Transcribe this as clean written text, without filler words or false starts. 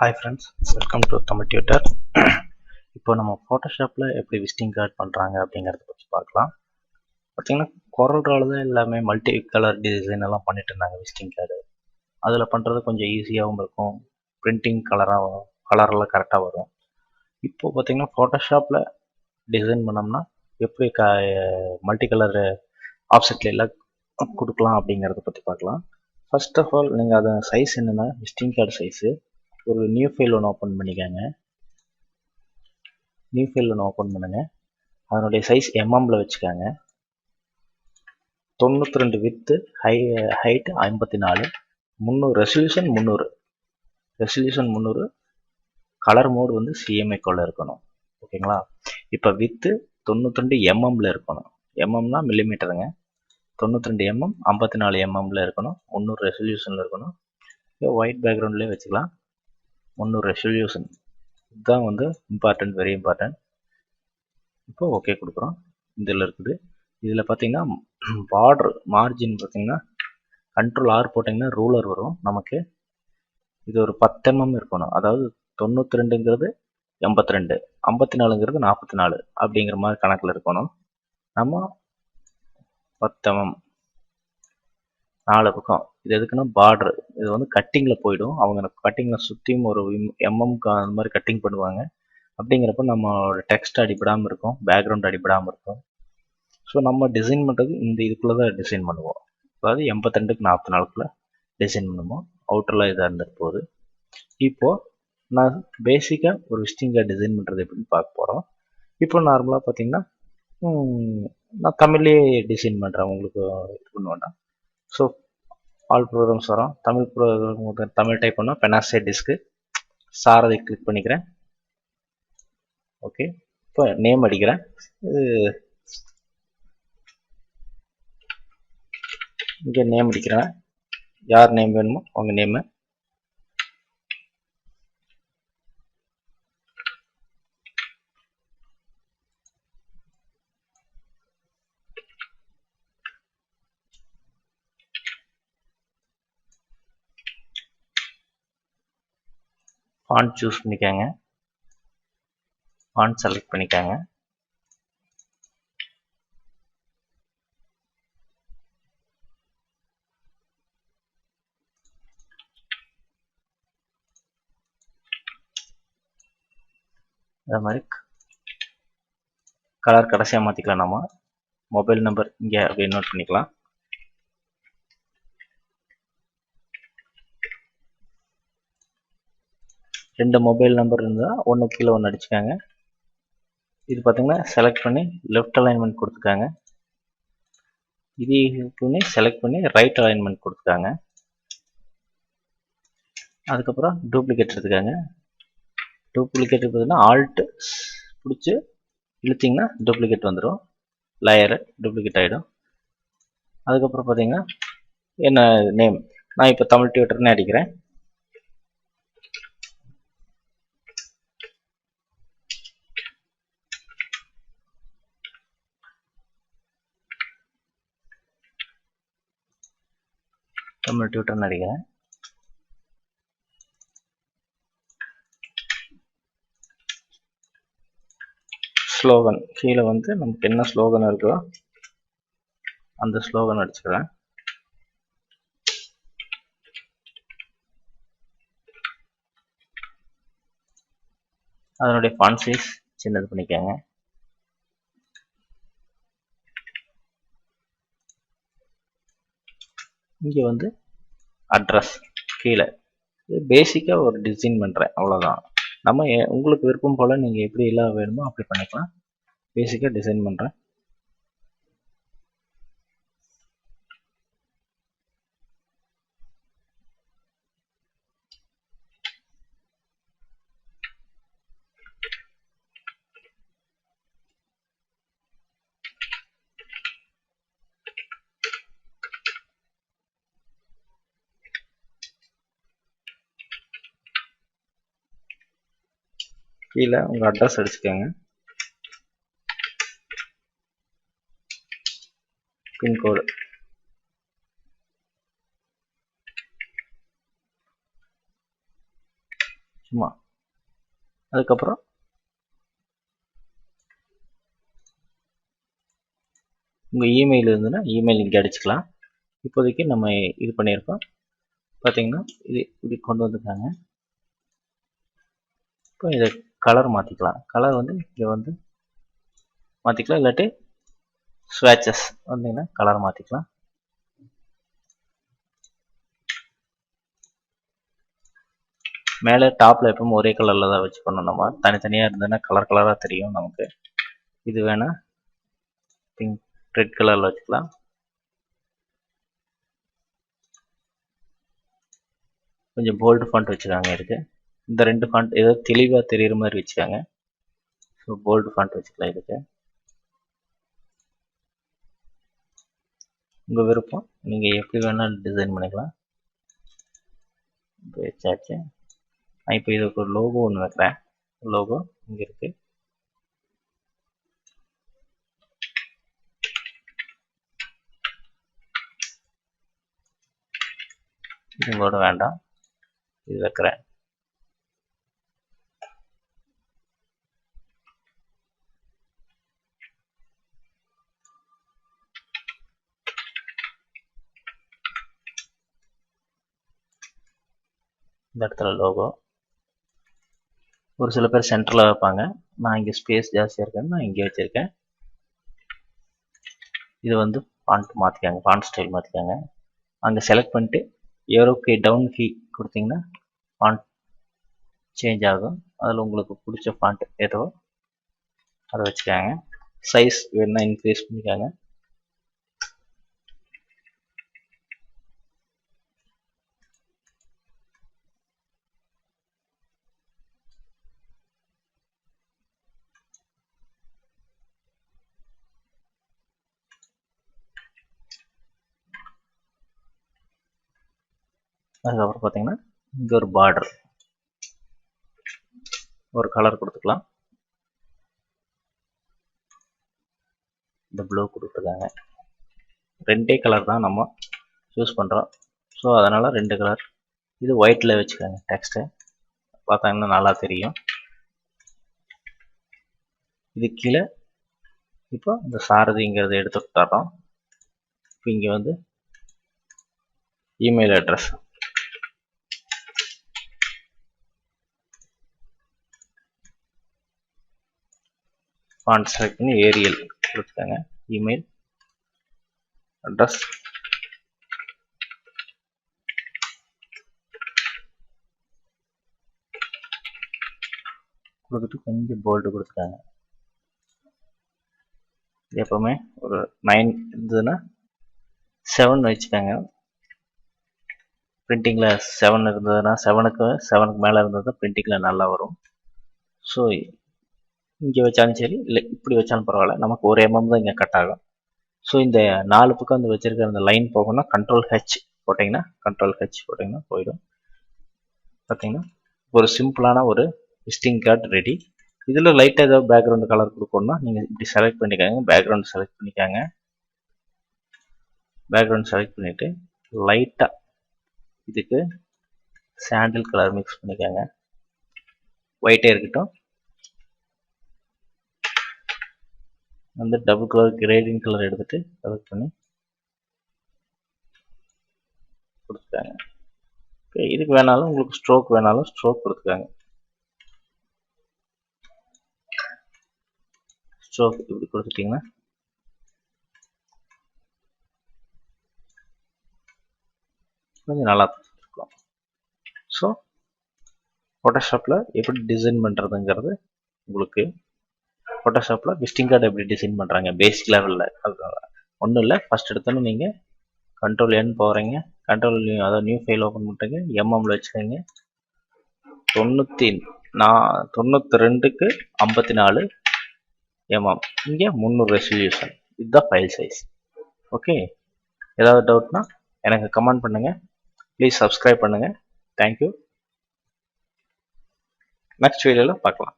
Hi friends, welcome to Tamil Tutor. இப்போ நம்ம ஃபோட்டோஷாப்பில் எப்படி விசிட்டிங் கார்டு பண்ணுறாங்க அப்படிங்கிறத பற்றி பார்க்கலாம். பார்த்திங்கன்னா கொரல்ட்ரால தான் எல்லாமே மல்டி கலர் டிசைன் எல்லாம் பண்ணிட்டு இருந்தாங்க விசிட்டிங் கார்டு. அதில் பண்ணுறது கொஞ்சம் ஈஸியாகவும் இருக்கும், பிரிண்டிங் கலரெல்லாம் கரெக்டாக வரும். இப்போது பார்த்திங்கன்னா ஃபோட்டோஷாப்பில் டிசைன் பண்ணோம்னா எப்படி மல்டி கலர் ஆப்செட்டில் எல்லாம் கொடுக்கலாம் அப்படிங்கிறத பற்றி பார்க்கலாம். ஃபர்ஸ்ட் ஆஃப் ஆல் நீங்கள் அதை சைஸ் என்னென்னா விசிட்டிங் கார்டு சைஸு ஒரு நியூ ஃபைல் ஒன்று ஓப்பன் பண்ணிக்கோங்க. நியூ ஃபைல் ஒன்று ஓப்பன் பண்ணுங்கள். அதனுடைய சைஸ் எம்எம்மில் வச்சுக்காங்க. 92 with, height 54, 300 resolution 300, colour mode வந்து சிஎம்ஐக்குள்ளே இருக்கணும். ஓகேங்களா? இப்போ வித்து 92 எம்எம்மில் இருக்கணும். எம்எம்னா மில்லிமீட்டருங்க. 92 எம்எம் 54 எம்எம்மில் இருக்கணும். 300 ரெசல்யூஷனில் இருக்கணும். ஒயிட் பேக்ரவுண்ட்லேயே வச்சுக்கலாம். 300 ரெசல்யூஷன் இதுதான் வந்து இம்பார்ட்டன்ட், வெரி இம்பார்ட்டன்ட். இப்போ ஓகே கொடுக்குறோம். இதில் இருக்குது. இதில் பார்த்தீங்கன்னா பார்டர் மார்ஜின் பார்த்தீங்கன்னா கண்ட்ரோல் ஆர் போட்டிங்கன்னா ரூலர் வரும் நமக்கு. இது ஒரு 10 mm இருக்கணும். அதாவது 92ங்கிறது 82, 54ங்கிறது 44 அப்படிங்கிற மாதிரி கணக்கில் இருக்கணும். நம்ம 10 mm 4 பக்கம். இது எதுக்குன்னா பார்டர், இது வந்து கட்டிங்கில் போயிடும். அவங்க கட்டிங்கில் சுற்றியும் ஒரு எம்எம்க்கு அந்த மாதிரி கட்டிங் பண்ணுவாங்க. அப்படிங்கிறப்ப நம்மளோட டெக்ஸ்ட் அடிபடாமல் இருக்கும், பேக்ரவுண்ட் அடிபடாமல் இருக்கும். ஸோ நம்ம டிசைன் பண்ணுறது இந்த இதுக்குள்ளே தான் டிசைன் பண்ணுவோம். அதாவது 82க்கு 44க்குள்ளே டிசைன் பண்ணுவோம். அவுட்டரில் இதாக இருந்துட்டு போகுது. இப்போது நான் பேசிக்காக ஒரு விசிட்டிங் கார்டு டிசைன் பண்ணுறது எப்படின்னு பார்க்க போகிறோம். இப்போ நார்மலாக பார்த்தீங்கன்னா நான் தமிழ்லேயே டிசைன் பண்ணுறேன், உங்களுக்கு இது பண்ண வேண்டாம். ஸோ ஆல் ப்ரோக்ராம்ஸ் வரும். தமிழ் ப்ரோக்ராம் தமிழ் டைப் பண்ணால் பெனாசே டிஸ்க்கு சாரதை கிளிக் பண்ணிக்கிறேன். ஓகே, இப்போ நேம் அடிக்கிறேன். இது இங்கே நேம் அடிக்கிறேன். யார் நேம் வேணுமோ அவங்க நேமு. ஃபாண்ட் சூஸ் பண்ணிக்கோங்க. ஃபாண்ட் செலக்ட் பண்ணிக்கோங்க. அதே மாதிரி கலர் கடைசியாக மாற்றிக்கலாம். நம்ம மொபைல் நம்பர் இங்கே அப்படியே நோட் பண்ணிக்கலாம். ரெண்டு மொபைல் நம்பர் இருந்தால் ஒன்று கீழே ஒன்று அடிச்சுக்காங்க. இது பார்த்தீங்கன்னா செலக்ட் பண்ணி லெஃப்ட் அலைன்மெண்ட் கொடுத்துக்காங்க. இதுக்குன்னு செலக்ட் பண்ணி ரைட் அலைன்மெண்ட் கொடுத்துக்காங்க. அதுக்கப்புறம் டூப்ளிகேட் எடுத்துக்காங்க. டூப்ளிகேட் பார்த்தீங்கன்னா ஆல்ட் பிடிச்சி இழுத்திங்கன்னா டூப்ளிகேட் வந்துடும், லேயரு டூப்ளிகேட் ஆகிடும். அதுக்கப்புறம் பார்த்தீங்கன்னா என்ன நேம், நான் இப்போ தமிழ் டியூட்டர்னு அடிக்கிறேன். தமிழ் டியூட்டர்னு அடிக்கிறேன். ஸ்லோகன் கீழே வந்து நமக்கு என்ன ஸ்லோகன் இருக்கோ அந்த ஸ்லோகன் அடிச்சுக்கிறேன். அதனுடைய ஃபாண்ட் சைஸ் சின்னது பண்ணிக்கோங்க. இங்கே வந்து அட்ரஸ் கீழே பேசிக்காக ஒரு டிசைன் பண்ணுறேன், அவ்வளோதான். நம்ம உங்களுக்கு விருப்பம் போல் நீங்கள் எப்படி எல்லாம் வேணுமோ அப்படி பண்ணிக்கலாம். பேசிக்காக டிசைன் பண்ணுறேன். கீழே உங்கள் அட்ரஸ் அடிச்சுக்கோங்க. பின்கோடு சும்மா. அதுக்கப்புறம் உங்கள் இமெயில் இருந்ததுன்னா இமெயில் இங்கே அடிச்சுக்கலாம். இப்போதைக்கு நம்ம இது பண்ணியிருக்கோம். பார்த்தீங்கன்னா இது இப்படி கொண்டு வந்துருக்காங்க. இப்போ இதை கலர் மாற்றிக்கலாம். கலர் வந்து இங்கே வந்து மாற்றிக்கலாம், இல்லாட்டி ஸ்வேச்சஸ் வந்தீங்கன்னா கலர் மாற்றிக்கலாம். மேலே டாப்பில் எப்பவும் ஒரே கலரில் தான் வச்சுக்கணும். நம்ம தனித்தனியாக இருந்ததுன்னா கலர் கலராக தெரியும் நமக்கு. இது வேணால் பிங்க் ரெட் கலரில் வச்சுக்கலாம். கொஞ்சம் போல்டு ஃபாண்ட் வச்சுக்காங்க இதுக்கு. இந்த 2 ஃபாண்ட் ஏதோ தெளிவாக தெரிகிற மாதிரி வச்சுக்காங்க. ஸோ போல்டு ஃபாண்ட் வச்சுக்கலாம் இதுக்கு. உங்கள் விருப்பம், நீங்கள் எப்படி வேணாலும் டிசைன் பண்ணிக்கலாம். வச்சாச்சு. நான் இப்போ இதுக்கு ஒரு லோகோ ஒன்று வைக்கிறேன். லோகோ இங்கே இருக்குது. இது உங்களோட வேண்டாம், இது வைக்கிறேன். இந்த இடத்துல லோகோ. ஒரு சில பேர் சென்டரில் வைப்பாங்க. நான் இங்கே ஸ்பேஸ் ஜாஸ்தியாக இருக்கேன்னு நான் இங்கே வச்சுருக்கேன். இது வந்து ஃபாண்ட் மாற்றிக்காங்க, ஃபாண்ட் ஸ்டைல் மாற்றிக்காங்க. அங்கே செலக்ட் பண்ணிட்டு ஏரோ கீ டவுன் கீ கொடுத்தீங்கன்னா ஃபாண்ட் சேஞ்ச் ஆகும். அதில் உங்களுக்கு பிடிச்ச ஃபாண்ட் ஏதோ அதை வச்சுக்காங்க. சைஸ் வேணுன்னா இன்க்ரீஸ் பண்ணிக்காங்க. அதுக்கப்புறம் பார்த்தீங்கன்னா இங்கே ஒரு பார்டர், ஒரு கலர் கொடுத்துக்கலாம். இந்த ப்ளூ கொடுத்துருக்காங்க. 2 கலர் தான் நம்ம சூஸ் பண்ணுறோம். ஸோ அதனால் 2 கலர். இது ஒயிட்டில் வச்சுக்கோங்க. டெக்ஸ்ட்டு பார்த்தாங்கன்னா நல்லா தெரியும். இது கீழே இப்போ இந்த சாரதிங்கிறத எடுத்து தரோம். இப்போ இங்கே வந்து இமெயில் அட்ரஸ், ஃபாண்ட் செலக்ட் பண்ணி ஏரியல் கொடுத்துக்கோங்க. இமெயில் அட்ரஸ், கொடுத்துட்டு கொஞ்சம் போல்டு கொடுத்துருக்காங்க. எப்பவுமே ஒரு 9 இருந்ததுன்னா 7 வச்சுக்கோங்க. பிரிண்டிங்கில் 7 இருந்ததுன்னா 7க்கு மேலே இருந்தது பிரிண்டிங்கில் நல்லா வரும். ஸோ இங்கே வச்சாலும் சரி, இல்லை இப்படி வச்சாலும் பரவாயில்ல, நமக்கு ஒரு எம்எம் தான் இங்கே கட் ஆகும். ஸோ இந்த 4 பக்கம் வந்து வச்சுருக்கிற அந்த லைன் போகணும்னா Ctrl+H போட்டிங்கன்னா போயிடும். பார்த்தீங்கன்னா ஒரு சிம்பிளான ஒரு விசிட்டிங் கார்டு ரெடி. இதில் லைட்டாக ஏதாவது பேக்ரவுண்டு கலர் கொடுக்கணும்னா நீங்கள் இப்படி செலக்ட் பண்ணிக்காங்க. பேக்ரவுண்ட் செலக்ட் பண்ணிக்காங்க. பேக்ரவுண்ட் செலக்ட் பண்ணிவிட்டு லைட்டாக இதுக்கு சாண்டில் கலர் மிக்ஸ் பண்ணிக்காங்க. ஒயிட்டே இருக்கட்டும். வந்து டபுள் கலர் கிரேடிங் கலர் எடுத்துகிட்டு செலக்ட் பண்ணி கொடுத்துருக்காங்க. ஓகே, இதுக்கு வேணாலும் உங்களுக்கு ஸ்ட்ரோக் வேணாலும் ஸ்ட்ரோக் கொடுத்துருக்காங்க. ஸ்ட்ரோக் இப்படி கொடுத்துட்டிங்கன்னா கொஞ்சம் நல்லா இருக்கும். ஸோ ஃபோட்டோஷாப்பில் எப்படி டிசைன் பண்ணுறதுங்கிறது உங்களுக்கு, ஃபோட்டோஷாப்பில் விசிட்டிங் கார்டு எப்படி டிசைன் பண்ணுறாங்க பேசிக் லெவலில், அது ஒன்றும் இல்லை. ஃபஸ்ட் எடுத்தோன்னே நீங்கள் Ctrl+N போகிறீங்க. அதாவது நியூ ஃபைல் ஓப்பன் பண்ணுறீங்க. எம்எம்மில் வச்சுக்கோங்க. 92க்கு 54 mm. இங்கே 300 ரெசல்யூஷன். இதுதான் ஃபைல் சைஸ். ஓகே, ஏதாவது டவுட்னா எனக்கு கமெண்ட் பண்ணுங்கள். ப்ளீஸ் சப்ஸ்கிரைப் பண்ணுங்கள். தேங்க்யூ. நெக்ஸ்ட் வீடியோவில் பார்க்கலாம்.